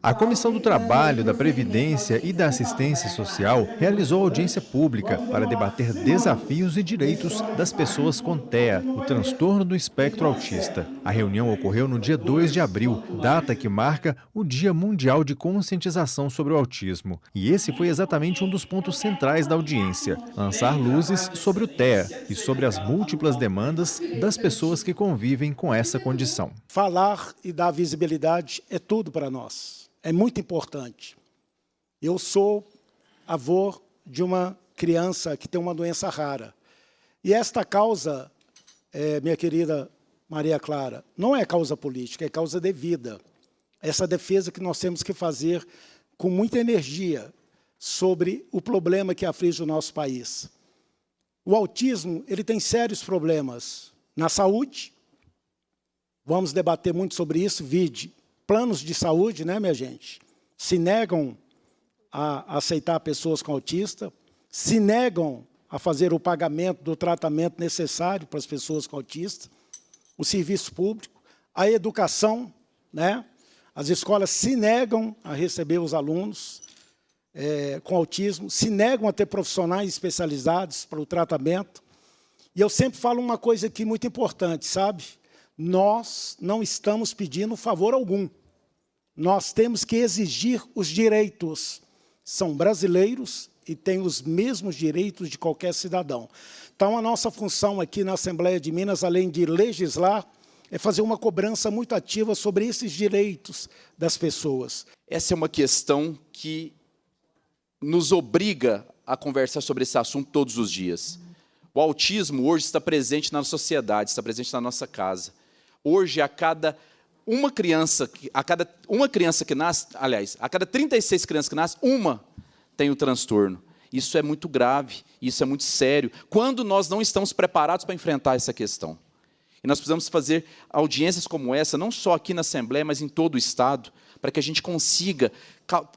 A Comissão do Trabalho, da Previdência e da Assistência Social realizou audiência pública para debater desafios e direitos das pessoas com TEA, o transtorno do espectro autista. A reunião ocorreu no dia 2 de abril, data que marca o Dia Mundial de Conscientização sobre o Autismo. E esse foi exatamente um dos pontos centrais da audiência, lançar luzes sobre o TEA e sobre as múltiplas demandas das pessoas que convivem com essa condição. Falar e dar visibilidade é tudo para nós. É muito importante. Eu sou avô de uma criança que tem uma doença rara. E esta causa, minha querida Maria Clara, não é causa política, é causa de vida. Essa defesa que nós temos que fazer com muita energia sobre o problema que aflige o nosso país. O autismo, ele tem sérios problemas na saúde. Vamos debater muito sobre isso, vide planos de saúde, né, minha gente? Se negam a aceitar pessoas com autista, se negam a fazer o pagamento do tratamento necessário para as pessoas com autista, o serviço público, a educação, né? As escolas se negam a receber os alunos com autismo, se negam a ter profissionais especializados para o tratamento. E eu sempre falo uma coisa aqui muito importante, sabe? Nós não estamos pedindo favor algum. Nós temos que exigir os direitos. São brasileiros e têm os mesmos direitos de qualquer cidadão. Então, a nossa função aqui na Assembleia de Minas, além de legislar, é fazer uma cobrança muito ativa sobre esses direitos das pessoas. Essa é uma questão que nos obriga a conversar sobre esse assunto todos os dias. O autismo hoje está presente na sociedade, está presente na nossa casa. Hoje, a cada 36 crianças que nascem, uma tem o transtorno. Isso é muito grave, isso é muito sério. Quando nós não estamos preparados para enfrentar essa questão. E nós precisamos fazer audiências como essa, não só aqui na Assembleia, mas em todo o Estado, para que a gente consiga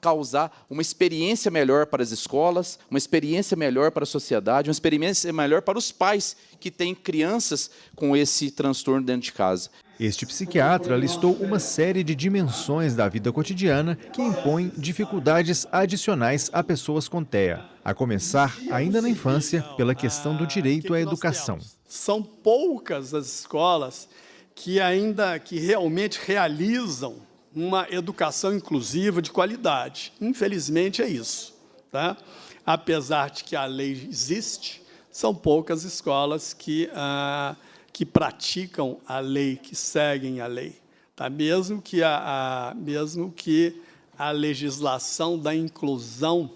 causar uma experiência melhor para as escolas, uma experiência melhor para a sociedade, uma experiência melhor para os pais que têm crianças com esse transtorno dentro de casa. Este psiquiatra listou uma série de dimensões da vida cotidiana que impõem dificuldades adicionais a pessoas com TEA, a começar, ainda na infância, pela questão do direito à educação. São poucas as escolas que realmente realizam uma educação inclusiva de qualidade. Infelizmente, é isso. Tá? Apesar de que a lei existe, são poucas escolas que praticam a lei, que seguem a lei. Tá? Mesmo que a legislação da inclusão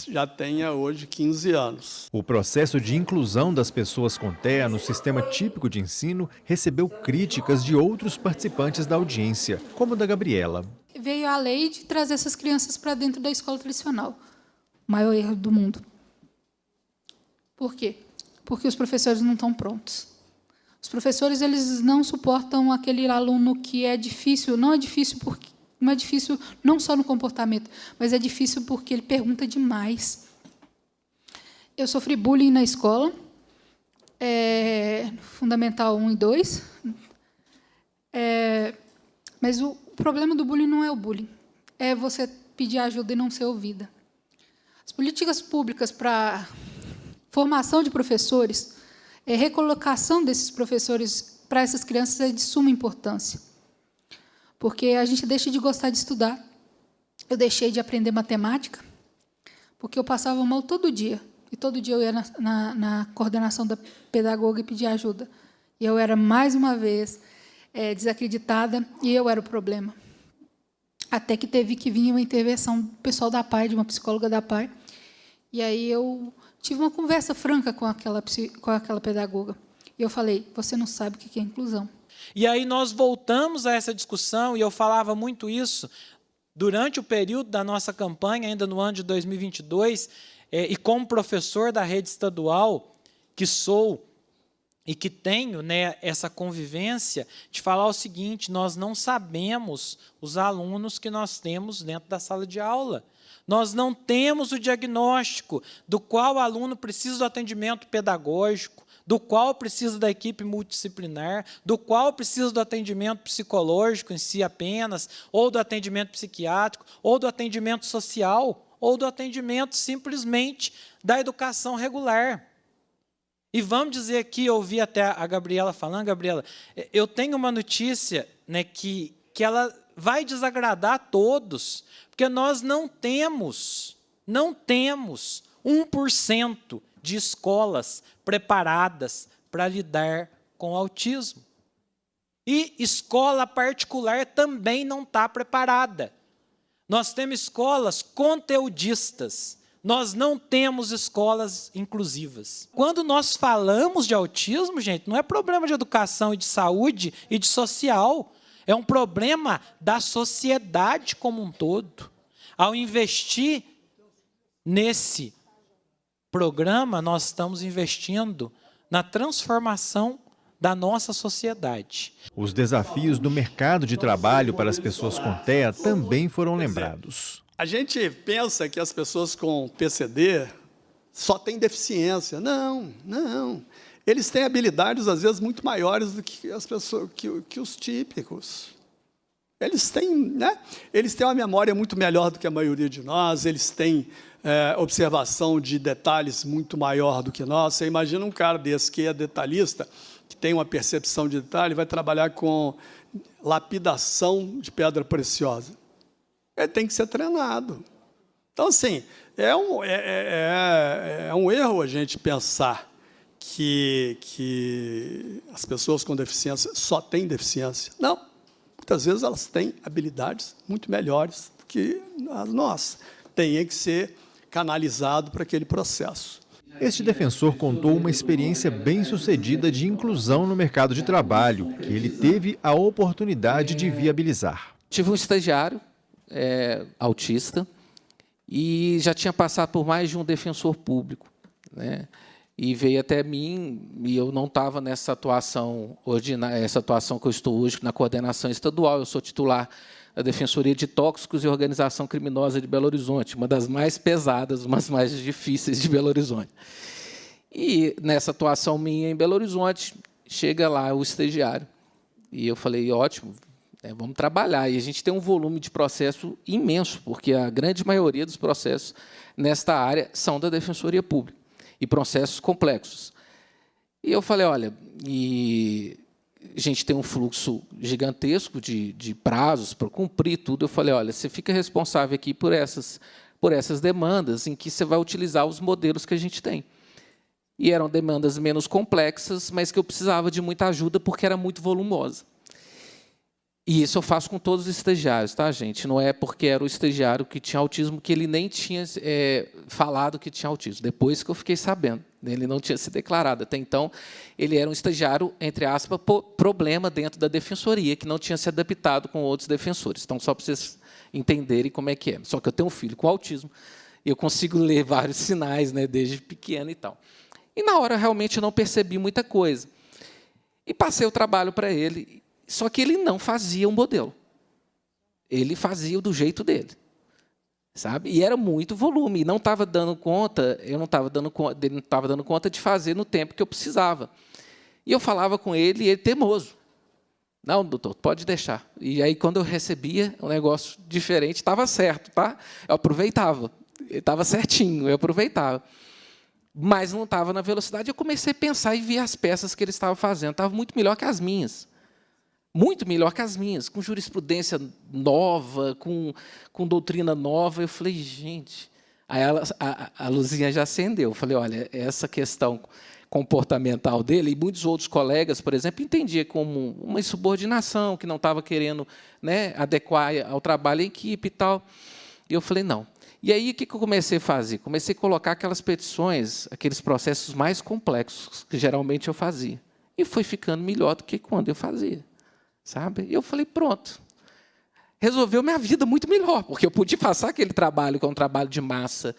já tenha hoje 15 anos. O processo de inclusão das pessoas com TEA no sistema típico de ensino recebeu críticas de outros participantes da audiência, como a da Gabriela. Veio a lei de trazer essas crianças para dentro da escola tradicional. O maior erro do mundo. Por quê? Porque os professores não estão prontos. Os professores, eles não suportam aquele aluno que é difícil. Não é difícil não só no comportamento, mas é difícil porque ele pergunta demais. Eu sofri bullying na escola, Fundamental 1 e 2, mas o problema do bullying não é o bullying, é você pedir ajuda e não ser ouvida. As políticas públicas para formação de professores, recolocação desses professores para essas crianças é de suma importância. Porque a gente deixa de gostar de estudar. Eu deixei de aprender matemática, porque eu passava mal todo dia. E todo dia eu ia na coordenação da pedagoga e pedia ajuda. E eu era, mais uma vez, desacreditada, e eu era o problema. Até que teve que vir uma intervenção do pessoal da PAI, de uma psicóloga da PAI. E aí eu tive uma conversa franca com aquela pedagoga. E eu falei, você não sabe o que é inclusão. E aí nós voltamos a essa discussão, e eu falava muito isso durante o período da nossa campanha, ainda no ano de 2022, e como professor da rede estadual, que sou, e que tenho, né, essa convivência, de falar o seguinte: nós não sabemos os alunos que nós temos dentro da sala de aula. Nós não temos o diagnóstico do qual o aluno precisa do atendimento pedagógico, do qual precisa da equipe multidisciplinar, do qual precisa do atendimento psicológico em si apenas, ou do atendimento psiquiátrico, ou do atendimento social, ou do atendimento simplesmente da educação regular. E vamos dizer aqui, eu ouvi até a Gabriela falando, Gabriela, eu tenho uma notícia, né, que ela vai desagradar a todos, porque nós não temos 1% de escolas preparadas para lidar com o autismo. E escola particular também não está preparada. Nós temos escolas conteudistas, nós não temos escolas inclusivas. Quando nós falamos de autismo, gente, não é problema de educação e de saúde e de social, é um problema da sociedade como um todo. Ao investir nesse programa, nós estamos investindo na transformação da nossa sociedade. Os desafios do mercado de trabalho para as pessoas com TEA também foram lembrados. A gente pensa que as pessoas com PCD só têm deficiência. Não. Eles têm habilidades, às vezes, muito maiores do que as pessoas, que os típicos. Eles têm, né? Eles têm uma memória muito melhor do que a maioria de nós, eles têm observação de detalhes muito maior do que nós. Você imagina um cara desse que é detalhista, que tem uma percepção de detalhe, vai trabalhar com lapidação de pedra preciosa. Ele tem que ser treinado. Então, assim, é um erro a gente pensar que as pessoas com deficiência só têm deficiência. Não. Muitas vezes elas têm habilidades muito melhores do que a nossa. Tem que ser canalizado para aquele processo. Este defensor contou uma experiência bem-sucedida de inclusão no mercado de trabalho, que ele teve a oportunidade de viabilizar. Tive um estagiário autista e já tinha passado por mais de um defensor público, né? E veio até mim, e eu não estava nessa atuação ordinária, essa atuação que eu estou hoje na coordenação estadual. Eu sou titular da Defensoria de Tóxicos e Organização Criminosa de Belo Horizonte, uma das mais pesadas, umas mais difíceis de Belo Horizonte. E nessa atuação minha em Belo Horizonte, chega lá o estagiário. E eu falei, ótimo, vamos trabalhar. E a gente tem um volume de processo imenso, porque a grande maioria dos processos nesta área são da Defensoria Pública, e processos complexos. E eu falei, olha, a gente tem um fluxo gigantesco de prazos para cumprir tudo. Eu falei, olha, você fica responsável aqui por essas demandas em que você vai utilizar os modelos que a gente tem. E eram demandas menos complexas, mas que eu precisava de muita ajuda porque era muito volumosa. E isso eu faço com todos os estagiários, tá, gente? Não é porque era o estagiário que tinha autismo que ele nem tinha falado que tinha autismo. Depois que eu fiquei sabendo, ele não tinha se declarado. Até então, ele era um estagiário, entre aspas, problema dentro da defensoria, que não tinha se adaptado com outros defensores. Então, só para vocês entenderem como é que é. Só que eu tenho um filho com autismo e eu consigo ler vários sinais, né, desde pequeno e tal. E, na hora, realmente, eu não percebi muita coisa. E passei o trabalho para ele. Só que ele não fazia um modelo. Ele fazia do jeito dele, sabe? E era muito volume. E não estava dando conta, ele não estava dando conta de fazer no tempo que eu precisava. E eu falava com ele, e ele teimoso. Não, doutor, pode deixar. E aí, quando eu recebia um negócio diferente, estava certo, tá? Eu aproveitava. Ele estava certinho, eu aproveitava. Mas não estava na velocidade. Eu comecei a pensar e ver as peças que ele estava fazendo. Estava muito melhor que as minhas. Muito melhor que as minhas, com jurisprudência nova, com doutrina nova. Eu falei, gente... Aí a luzinha já acendeu. Eu falei, olha, essa questão comportamental dele, e muitos outros colegas, por exemplo, entendia como uma insubordinação, que não estava querendo, né, adequar ao trabalho em equipe e tal. E eu falei, não. E aí, o que eu comecei a fazer? Comecei a colocar aquelas petições, aqueles processos mais complexos, que geralmente eu fazia. E foi ficando melhor do que quando eu fazia. Sabe? E eu falei, pronto. Resolveu minha vida muito melhor, porque eu pude passar aquele trabalho, que é um trabalho de massa,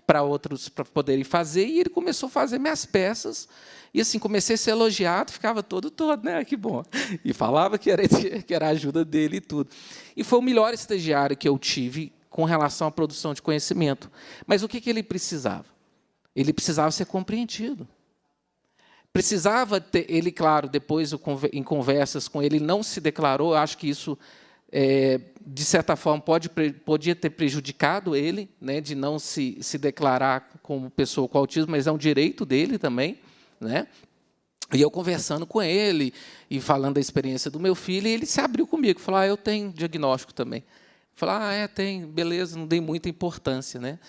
para outros para poderem fazer, e ele começou a fazer minhas peças. E assim, comecei a ser elogiado, ficava todo, né? Que bom. E falava que era a ajuda dele e tudo. E foi o melhor estagiário que eu tive com relação à produção de conhecimento. Mas o que ele precisava? Ele precisava ser compreendido. Precisava ter, ele, claro, depois em conversas com ele, não se declarou, eu acho que isso, de certa forma, podia ter prejudicado ele, né, de não se declarar como pessoa com autismo, mas é um direito dele também, né? E eu conversando com ele e falando da experiência do meu filho, e ele se abriu comigo, falou: eu tenho diagnóstico também. Falei: tem, beleza, não dei muita importância, né?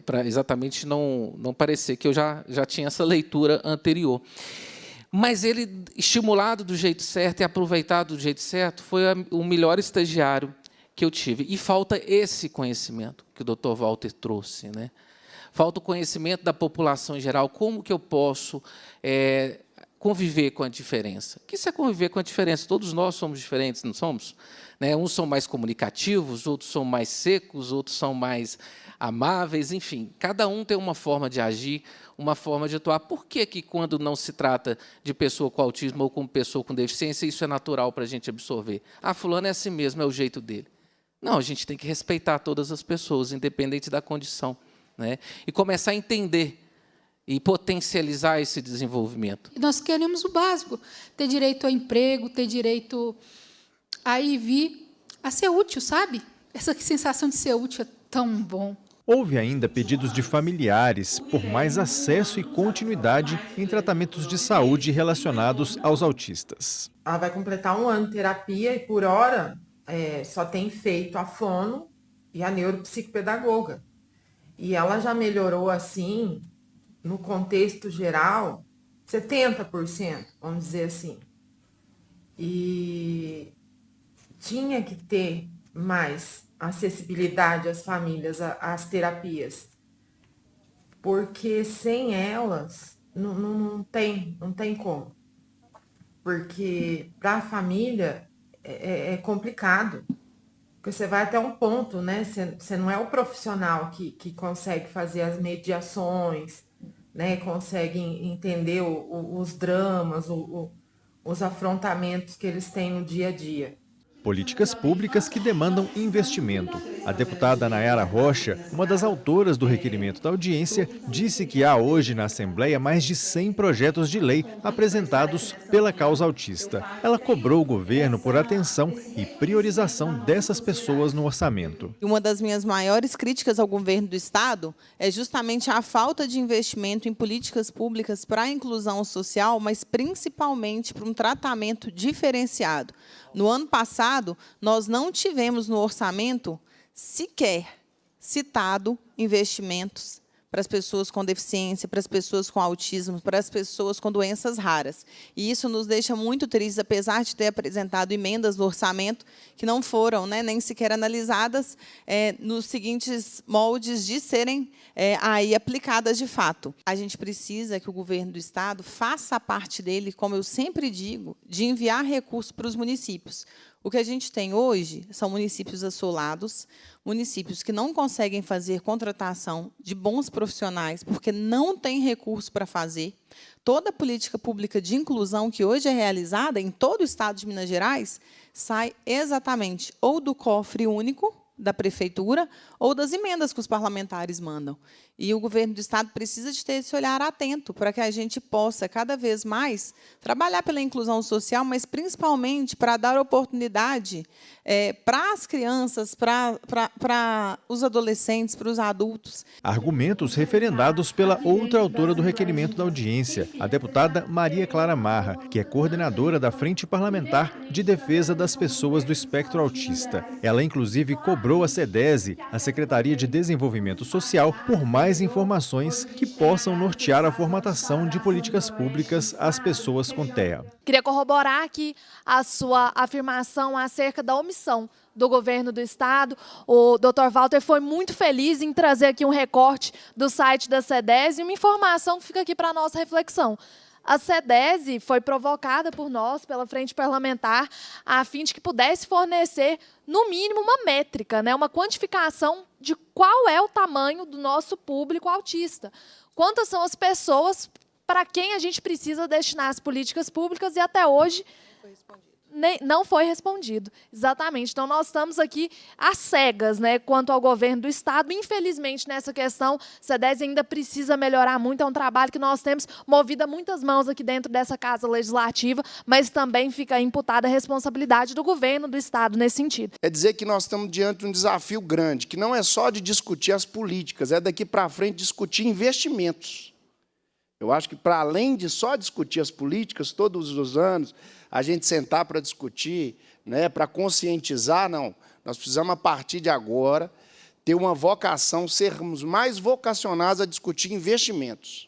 Para exatamente não parecer que eu já tinha essa leitura anterior. Mas ele, estimulado do jeito certo e aproveitado do jeito certo, foi o melhor estagiário que eu tive. E falta esse conhecimento que o Dr. Walter trouxe, né? Falta o conhecimento da população em geral. Como que eu posso conviver com a diferença? O que isso é conviver com a diferença? Todos nós somos diferentes, não somos? Né? Uns são mais comunicativos, outros são mais secos, outros são mais amáveis, enfim. Cada um tem uma forma de agir, uma forma de atuar. Por que, quando não se trata de pessoa com autismo ou com pessoa com deficiência, isso é natural para a gente absorver? Fulano é assim mesmo, é o jeito dele. Não, a gente tem que respeitar todas as pessoas, independente da condição, né? E começar a entender e potencializar esse desenvolvimento. Nós queremos o básico: ter direito a emprego, ter direito a ir e vir, a ser útil, sabe? Essa sensação de ser útil é tão bom. Houve ainda pedidos de familiares por mais acesso e continuidade em tratamentos de saúde relacionados aos autistas. Ela vai completar 1 ano de terapia e, por hora, só tem feito a fono e a neuropsicopedagoga. E ela já melhorou, assim, no contexto geral, 70%, vamos dizer assim. E tinha que ter mais acessibilidade às famílias, às terapias, porque sem elas não tem como. Porque para a família é complicado. Porque você vai até um ponto, né? Você não é o profissional que consegue fazer as mediações, né? Consegue entender os dramas, os afrontamentos que eles têm no dia a dia. Políticas públicas que demandam investimento. A deputada Nayara Rocha, uma das autoras do requerimento da audiência, disse que há hoje na Assembleia mais de 100 projetos de lei apresentados pela causa autista. Ela cobrou o governo por atenção e priorização dessas pessoas no orçamento. Uma das minhas maiores críticas ao governo do Estado é justamente a falta de investimento em políticas públicas para a inclusão social, mas principalmente para um tratamento diferenciado. No ano passado, nós não tivemos no orçamento sequer citado investimentos para as pessoas com deficiência, para as pessoas com autismo, para as pessoas com doenças raras. E isso nos deixa muito tristes, apesar de ter apresentado emendas no orçamento que não foram, né, nem sequer analisadas nos seguintes moldes de serem aí aplicadas de fato. A gente precisa que o governo do Estado faça a parte dele, como eu sempre digo, de enviar recursos para os municípios. O que a gente tem hoje são municípios assolados, municípios que não conseguem fazer contratação de bons profissionais porque não tem recurso para fazer. Toda a política pública de inclusão que hoje é realizada em todo o Estado de Minas Gerais sai exatamente ou do cofre único da prefeitura ou das emendas que os parlamentares mandam. E o governo do Estado precisa de ter esse olhar atento para que a gente possa, cada vez mais, trabalhar pela inclusão social, mas, principalmente, para dar oportunidade para as crianças, para os adolescentes, para os adultos. Argumentos referendados pela outra autora do requerimento da audiência, a deputada Maria Clara Marra, que é coordenadora da Frente Parlamentar de Defesa das Pessoas do Espectro Autista. Ela, inclusive, cobrou a SEDESE, a Secretaria de Desenvolvimento Social, por mais informações que possam nortear a formatação de políticas públicas às pessoas com TEA. Queria corroborar aqui a sua afirmação acerca da omissão do governo do Estado. O Dr. Walter foi muito feliz em trazer aqui um recorte do site da SEDESE e uma informação que fica aqui para a nossa reflexão. A CEDESE foi provocada por nós, pela Frente Parlamentar, a fim de que pudesse fornecer, no mínimo, uma métrica, né, uma quantificação de qual é o tamanho do nosso público autista. Quantas são as pessoas para quem a gente precisa destinar as políticas públicas e até hoje não foi respondido. Exatamente. Então, nós estamos aqui às cegas, né, quanto ao governo do Estado. Infelizmente, nessa questão, a CEDESE ainda precisa melhorar muito. É um trabalho que nós temos movido a muitas mãos aqui dentro dessa Casa Legislativa, mas também fica imputada a responsabilidade do governo do Estado nesse sentido. É dizer que nós estamos diante de um desafio grande, que não é só de discutir as políticas, é daqui para frente discutir investimentos. Eu acho que, para além de só discutir as políticas, todos os anos, a gente sentar para discutir, né, para conscientizar, não. Nós precisamos, a partir de agora, ter uma vocação, sermos mais vocacionados a discutir investimentos.